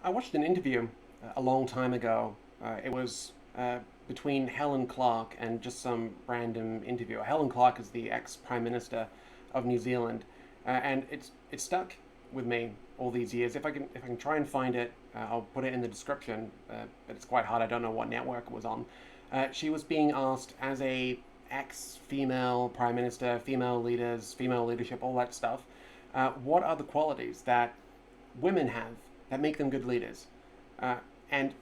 I watched an interview a long time ago. It was between Helen Clark and just some random interviewer. Helen Clark is the ex-Prime Minister of New Zealand, and it's stuck with me all these years. If I can try and find it, I'll put it in the description. But it's quite hard. I don't know what network it was on. She was being asked as a ex-female Prime Minister, female leaders, female leadership, all that stuff. What are the qualities that women have that make them good leaders? And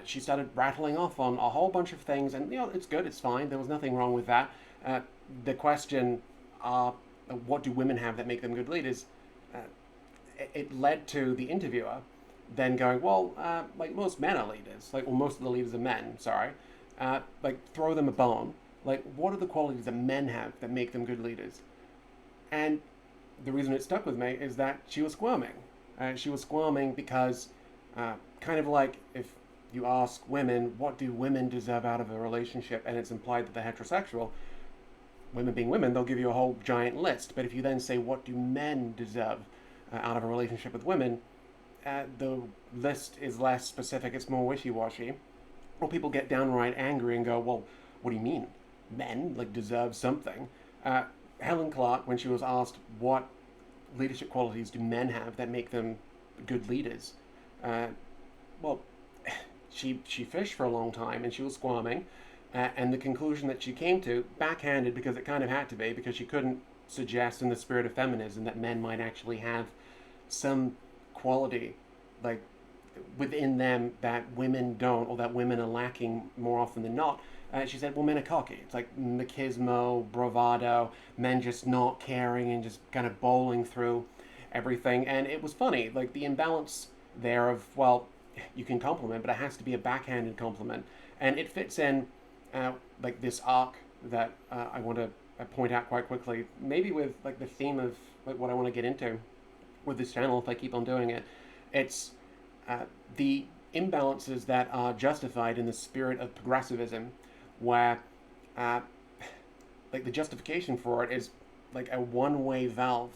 she started rattling off on a whole bunch of things, and it's good, it's fine. There was nothing wrong with that. The question, what do women have that make them good leaders? Uh, it led to the interviewer then going, well, like most men are leaders, like, well, most of the leaders are men. Sorry, like throw them a bone. Like, what are the qualities that men have that make them good leaders? And the reason it stuck with me is that she was squirming. She was squirming because, kind of like if you ask women, what do women deserve out of a relationship, and it's implied that they're heterosexual, women being women, they'll give you a whole giant list. But if you then say, what do men deserve out of a relationship with women, the list is less specific, it's more wishy-washy. Or people get downright angry and go, well, what do you mean? Men, like, deserve something. Helen Clark, when she was asked what leadership qualities do men have that make them good leaders, uh, well, she fished for a long time and she was squirming, and the conclusion that she came to, backhanded because it kind of had to be, because she couldn't suggest in the spirit of feminism that men might actually have some quality, like, within them that women don't, or that women are lacking more often than not. She said, well, men are cocky. It's like machismo, bravado, men just not caring and just kind of bowling through everything. And it was funny, like the imbalance there of, well, you can compliment, but it has to be a backhanded compliment. And it fits in, like, this arc that I want to point out quite quickly, maybe with like the theme of like what I want to get into with this channel if I keep on doing it. It's the imbalances that are justified in the spirit of progressivism, where like the justification for it is like a one-way valve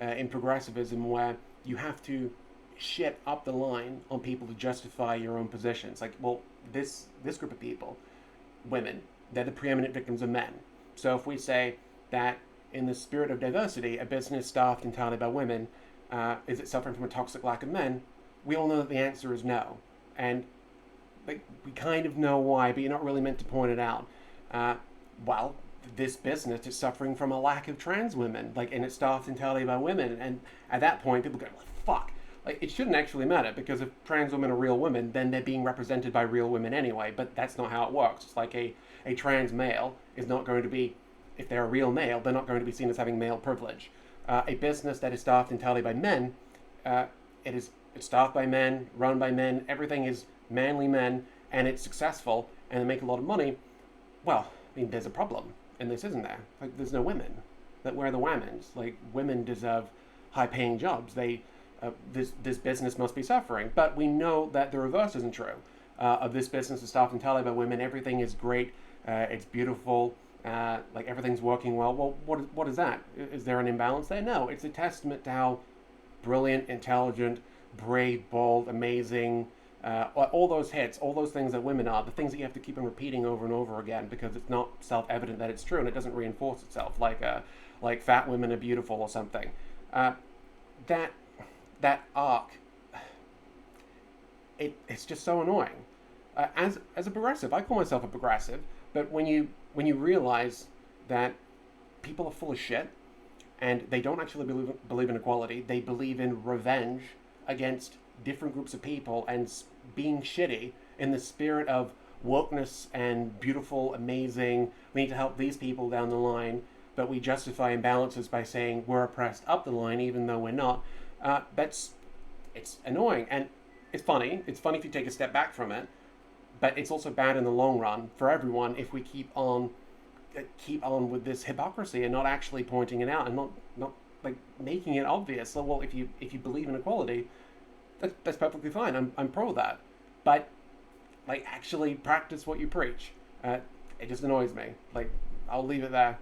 in progressivism, where you have to shit up the line on people to justify your own positions. Like, well, this group of people, women, they're the preeminent victims of men. So if we say that in the spirit of diversity, a business staffed entirely by women, is it suffering from a toxic lack of men? We all know that the answer is no. And like, we kind of know why, but you're not really meant to point it out. Well, this business is suffering from a lack of trans women, like, and it's staffed entirely by women. And at that point, people go, well, fuck. Like, it shouldn't actually matter, because if trans women are real women, then they're being represented by real women anyway. But that's not how it works. It's like a trans male is not going to be, if they're a real male, they're not going to be seen as having male privilege. A business that is staffed entirely by men, it's staffed by men, run by men, everything is manly men, and it's successful, and they make a lot of money. Well, I mean, there's a problem in this, isn't there? Like, there's no women. That where are the women's? Like, women deserve high-paying jobs. This business must be suffering. But we know that the reverse isn't true. Of this business is staffed entirely by women. Everything is great. It's beautiful. Like, everything's working well. Well, what is that? Is there an imbalance there? No. It's a testament to how brilliant, intelligent, brave, bold, amazing, all those hits, all those things that women are, the things that you have to keep on repeating over and over again because it's not self-evident that it's true and it doesn't reinforce itself, like fat women are beautiful or something. That arc, it's just so annoying. As a progressive, I call myself a progressive, but when you realize that people are full of shit and they don't actually believe in equality, they believe in revenge against different groups of people and being shitty in the spirit of wokeness and beautiful, amazing, we need to help these people down the line, but we justify imbalances by saying we're oppressed up the line even though we're not. It's annoying, and it's funny. It's funny if you take a step back from it, but it's also bad in the long run for everyone if we keep on with this hypocrisy and not actually pointing it out and not like making it obvious. So, well, if you believe in equality, that's perfectly fine. I'm pro that, but like, actually practice what you preach. It just annoys me. Like, I'll leave it there.